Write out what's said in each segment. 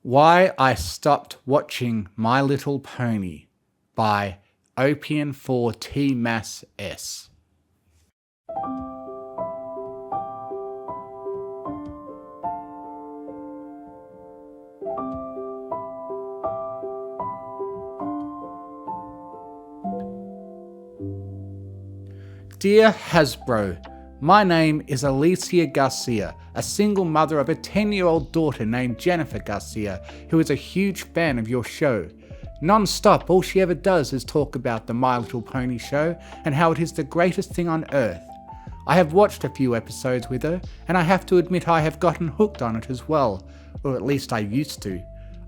Why I Stopped Watching My Little Pony by Opian4T Mass S. Dear Hasbro, my name is Alicia Garcia, a single mother of a 10-year-old daughter named Jennifer Garcia, who is a huge fan of your show. Non-stop, all she ever does is talk about the My Little Pony show and how it is the greatest thing on earth. I have watched a few episodes with her, and I have to admit I have gotten hooked on it as well, or at least I used to.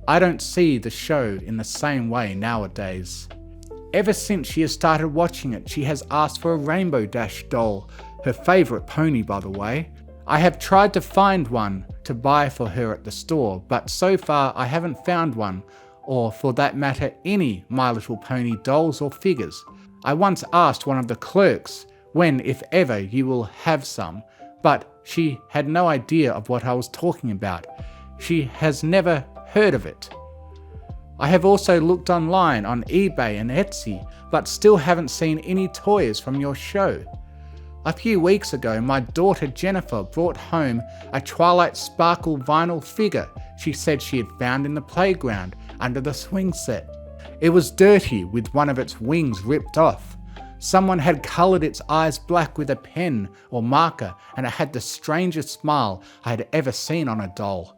I don't see the show in the same way nowadays. Ever since she has started watching it, she has asked for a Rainbow Dash doll, her favourite pony by the way. I have tried to find one to buy for her at the store, but so far I haven't found one, or for that matter any My Little Pony dolls or figures. I once asked one of the clerks when, if ever, you will have some, but she had no idea of what I was talking about. She has never heard of it. I have also looked online on eBay and Etsy, but still haven't seen any toys from your show. A few weeks ago, my daughter Jennifer brought home a Twilight Sparkle vinyl figure she said she had found in the playground under the swing set. It was dirty with one of its wings ripped off. Someone had coloured its eyes black with a pen or marker, and it had the strangest smile I had ever seen on a doll.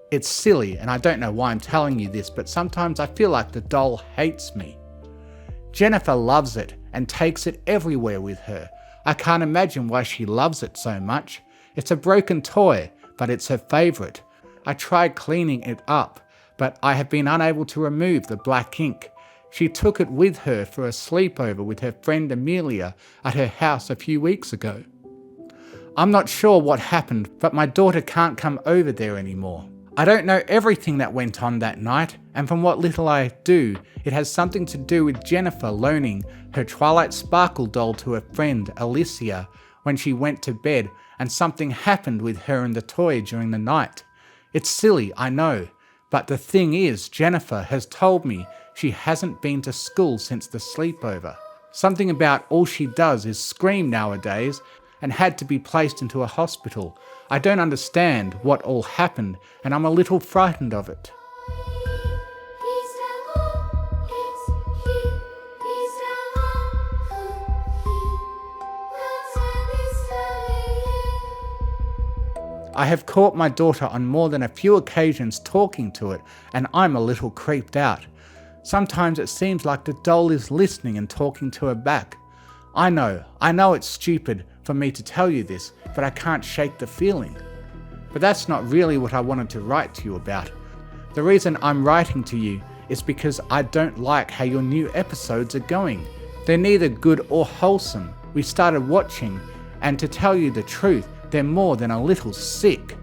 It's silly, and I don't know why I'm telling you this, but sometimes I feel like the doll hates me. Jennifer loves it and takes it everywhere with her. I can't imagine why she loves it so much. It's a broken toy, but it's her favourite. I tried cleaning it up, but I have been unable to remove the black ink. She took it with her for a sleepover with her friend Amelia at her house a few weeks ago. I'm not sure what happened, but my daughter can't come over there anymore. I don't know everything that went on that night, and from what little I do, it has something to do with Jennifer loaning her Twilight Sparkle doll to her friend Alicia when she went to bed, and something happened with her and the toy during the night. It's silly, I know, but the thing is, Jennifer has told me she hasn't been to school since the sleepover. Something about all she does is scream nowadays, and had to be placed into a hospital. I don't understand what all happened, and I'm a little frightened of it. I have caught my daughter on more than a few occasions talking to it, and I'm a little creeped out. Sometimes it seems like the doll is listening and talking to her back. I know it's stupid for me to tell you this, but I can't shake the feeling. But that's not really what I wanted to write to you about. The reason I'm writing to you is because I don't like how your new episodes are going. They're neither good or wholesome. We started watching, and to tell you the truth, they're more than a little sick.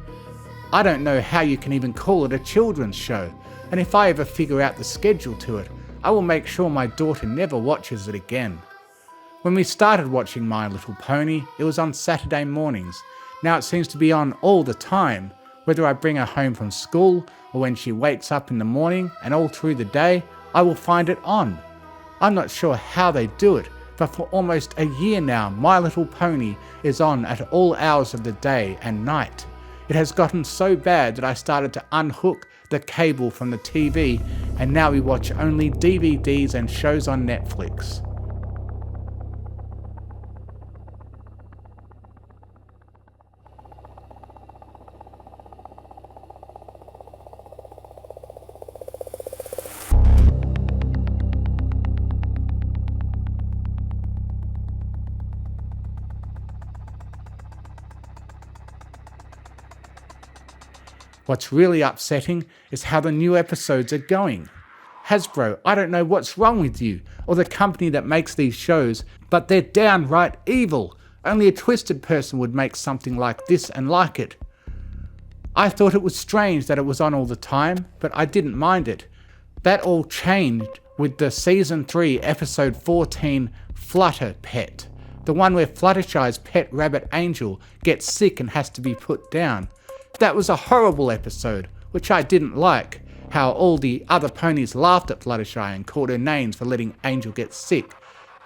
I don't know how you can even call it a children's show, and if I ever figure out the schedule to it, I will make sure my daughter never watches it again. When we started watching My Little Pony, it was on Saturday mornings. Now it seems to be on all the time, whether I bring her home from school or when she wakes up in the morning, and all through the day, I will find it on. I'm not sure how they do it, but for almost a year now, My Little Pony is on at all hours of the day and night. It has gotten so bad that I started to unhook the cable from the TV, and now we watch only DVDs and shows on Netflix. What's really upsetting is how the new episodes are going. Hasbro, I don't know what's wrong with you, or the company that makes these shows, but they're downright evil. Only a twisted person would make something like this and like it. I thought it was strange that it was on all the time, but I didn't mind it. That all changed with the Season 3 Episode 14 Flutter Pet, the one where Fluttershy's pet rabbit Angel gets sick and has to be put down. That was a horrible episode, which I didn't like. how all the other ponies laughed at Fluttershy and called her names for letting Angel get sick.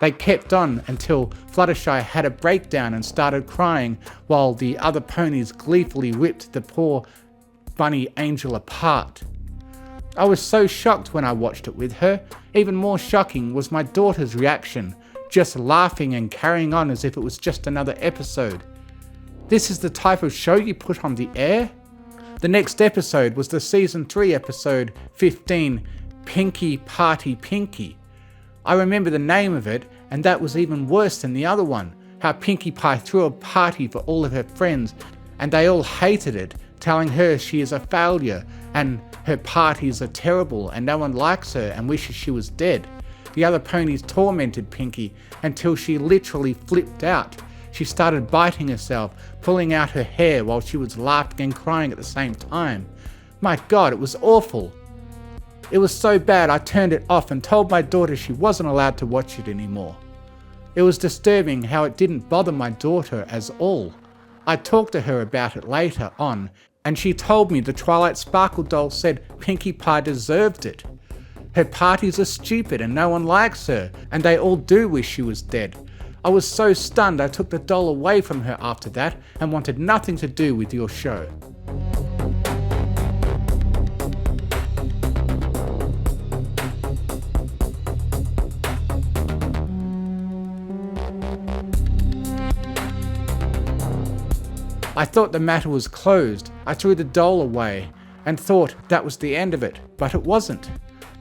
They kept on until Fluttershy had a breakdown and started crying while the other ponies gleefully ripped the poor bunny Angel apart. I was so shocked when I watched it with her. Even more shocking was my daughter's reaction, just laughing and carrying on as if it was just another episode. This is the type of show you put on the air? The next episode was the season 3 episode 15, Pinky Party Pinky. I remember the name of it, and that was even worse than the other one, how Pinkie Pie threw a party for all of her friends, and they all hated it, telling her she is a failure, and her parties are terrible, and no one likes her and wishes she was dead. The other ponies tormented Pinkie until she literally flipped out. She started biting herself, pulling out her hair while she was laughing and crying at the same time. My God, it was awful. It was so bad I turned it off and told my daughter she wasn't allowed to watch it anymore. It was disturbing how it didn't bother my daughter at all. I talked to her about it later on, and she told me the Twilight Sparkle doll said Pinkie Pie deserved it. Her parties are stupid and no one likes her, and they all do wish she was dead. I was so stunned I took the doll away from her after that and wanted nothing to do with your show. I thought the matter was closed. I threw the doll away and thought that was the end of it, but it wasn't.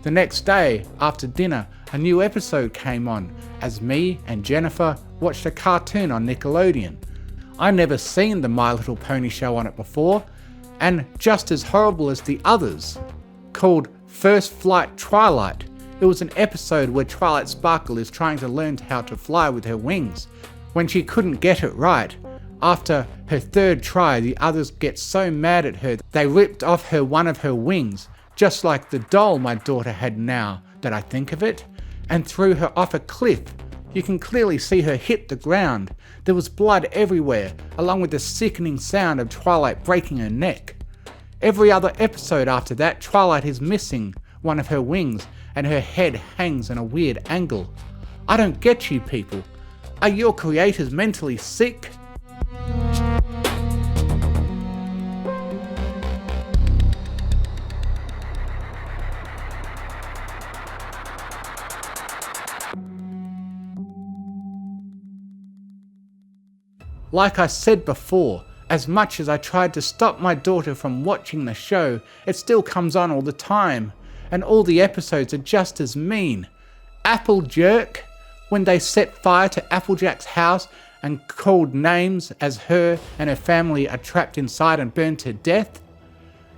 The next day, after dinner, a new episode came on as me and Jennifer watched a cartoon on Nickelodeon. I'd never seen the My Little Pony show on it before, and just as horrible as the others, called First Flight Twilight. It was an episode where Twilight Sparkle is trying to learn how to fly with her wings. When she couldn't get it right, after her third try, the others get so mad at her they ripped off her one of her wings, just like the doll my daughter had now that I think of it, and threw her off a cliff. You can clearly see her hit the ground. There was blood everywhere, along with the sickening sound of Twilight breaking her neck. Every other episode after that, Twilight is missing one of her wings and her head hangs in a weird angle. I don't get you people. Are your creators mentally sick? Like I said before, as much as I tried to stop my daughter from watching the show, it still comes on all the time, and all the episodes are just as mean. Apple Jerk, when they set fire to Applejack's house and called names as her and her family are trapped inside and burned to death.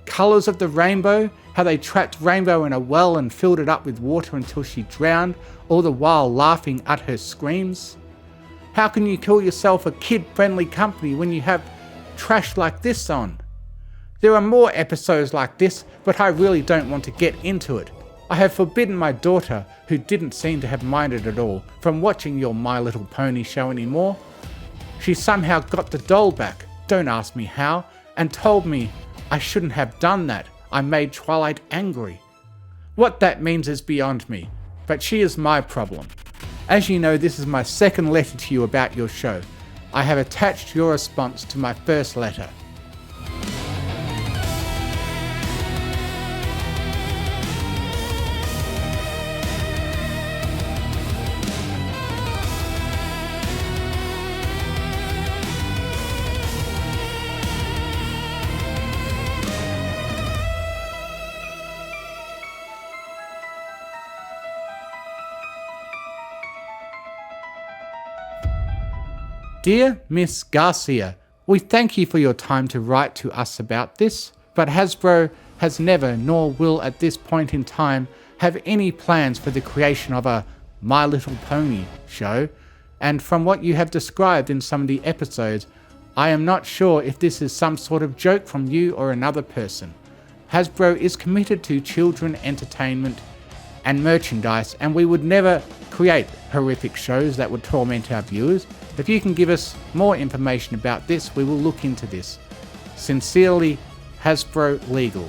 Colours of the Rainbow, how they trapped Rainbow in a well and filled it up with water until she drowned, all the while laughing at her screams. How can you call yourself a kid-friendly company when you have trash like this on? There are more episodes like this, but I really don't want to get into it. I have forbidden my daughter, who didn't seem to have minded at all, from watching your My Little Pony show anymore. She somehow got the doll back, don't ask me how, and told me I shouldn't have done that. I made Twilight angry. What that means is beyond me, but she is my problem. As you know, this is my second letter to you about your show. I have attached your response to my first letter. Dear Miss Garcia, we thank you for your time to write to us about this, but Hasbro has never, nor will at this point in time, have any plans for the creation of a My Little Pony show, and from what you have described in some of the episodes, I am not sure if this is some sort of joke from you or another person. Hasbro is committed to children entertainment and merchandise, and we would never create horrific shows that would torment our viewers. If you can give us more information about this, we will look into this. Sincerely, Hasbro Legal.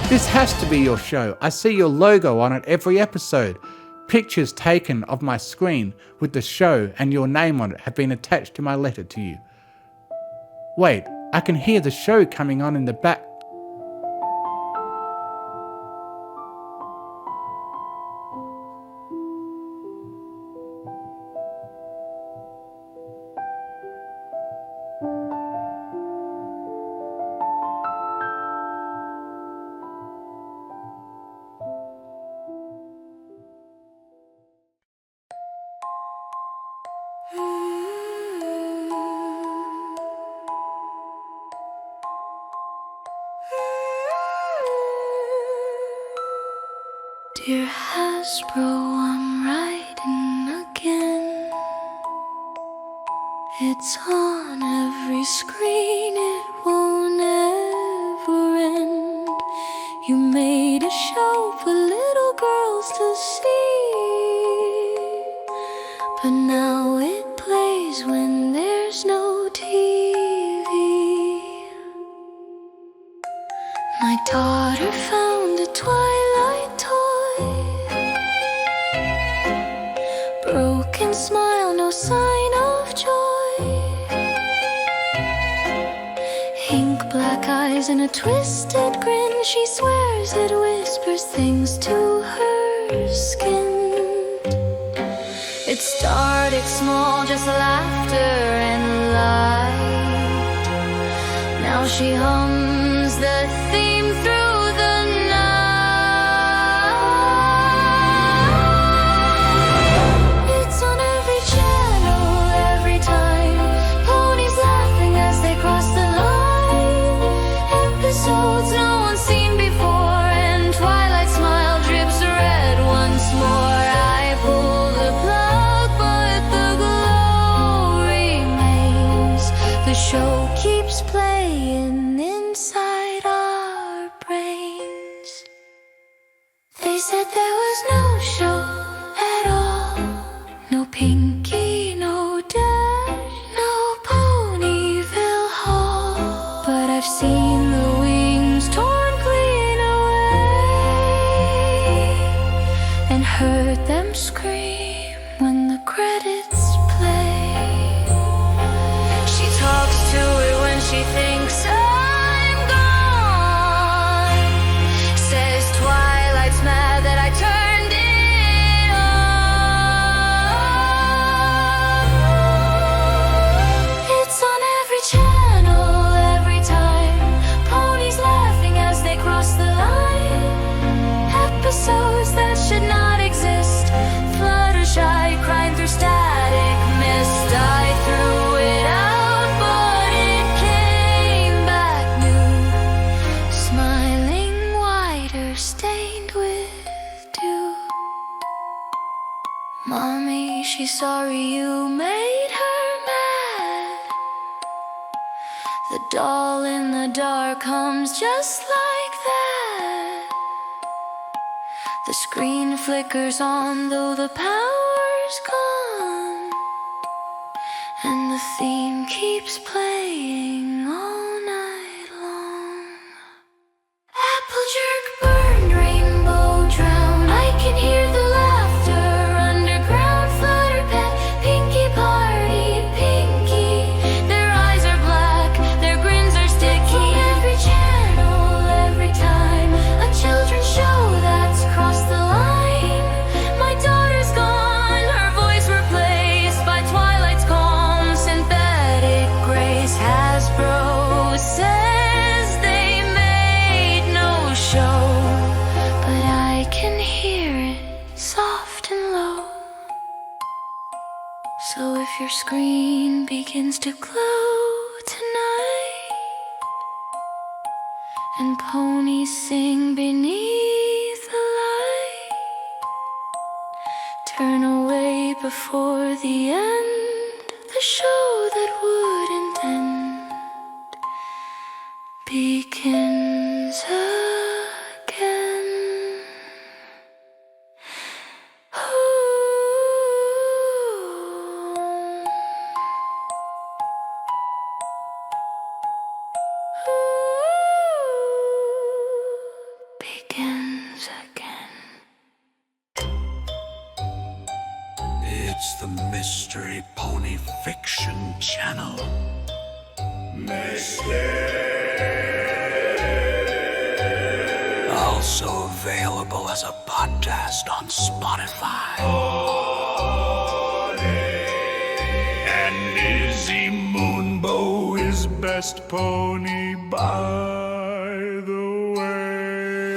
This has to be your show. I see your logo on it every episode. Pictures taken of my screen with the show and your name on it have been attached to my letter to you. Wait, I can hear the show coming on in the back. Dear Hasbro, I'm writing again. It's on every screen, it won't ever end. You made a show for little girls to see, but now it plays when there's no TV. My daughter found a Twilight toy. Broken smile, no sign of joy. Ink black eyes and a twisted grin. She swears it whispers things to her skin. It started small, just laughter and light. Now she hums the theme through the night. It's on every channel, every time. Ponies laughing as they cross the line. Episodes no one's seen before, and Twilight smile drips red once more. I pull the plug, but the glow remains. The show keeps playing inside our brains. They said there was no show at all. No Pinky, no Dash, no Ponyville Hall. But I've seen the wings torn clean away, and heard them scream when the credits play. She talks to it when she thinks I'm gone. Says Twilight's mad that I turned it on. It's on every channel, every time. Ponies laughing as they cross the line. Episodes that should not exist. Fluttershy crying through static mist. I threw it out, but it came back new. Smiling wider, stained with dew. Mommy, she's sorry you made her mad. The doll in the dark hums just like that. The screen flickers on though the power's gone, and the theme keeps playing all night long. Apple jerk burned, rainbow drown. I can hear the laughter underground. Flutter pet, Pinky party, Pinky. Their eyes are black, their grins are sticky. Every channel, every time. A children's show that's crossed the line. My daughter's gone, her voice replaced by Twilight's calm, synthetic grace. Hasbro says they made no show, but I can hear it soft and low. So if your screen begins to glow tonight, and ponies sing beneath the light, turn away before the end. The show that wouldn't end begins again. It's the Mystery Pony Fiction channel. Also available as a podcast on Spotify. And Izzy Moonbow is best pony by the way.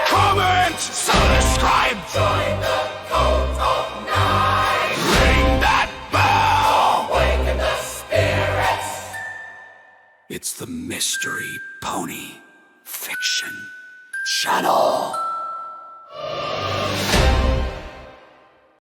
Comment, subscribe, join the cult of nine. Ring that bell, awaken the spirits. It's the Mystery Pony Fiction channel.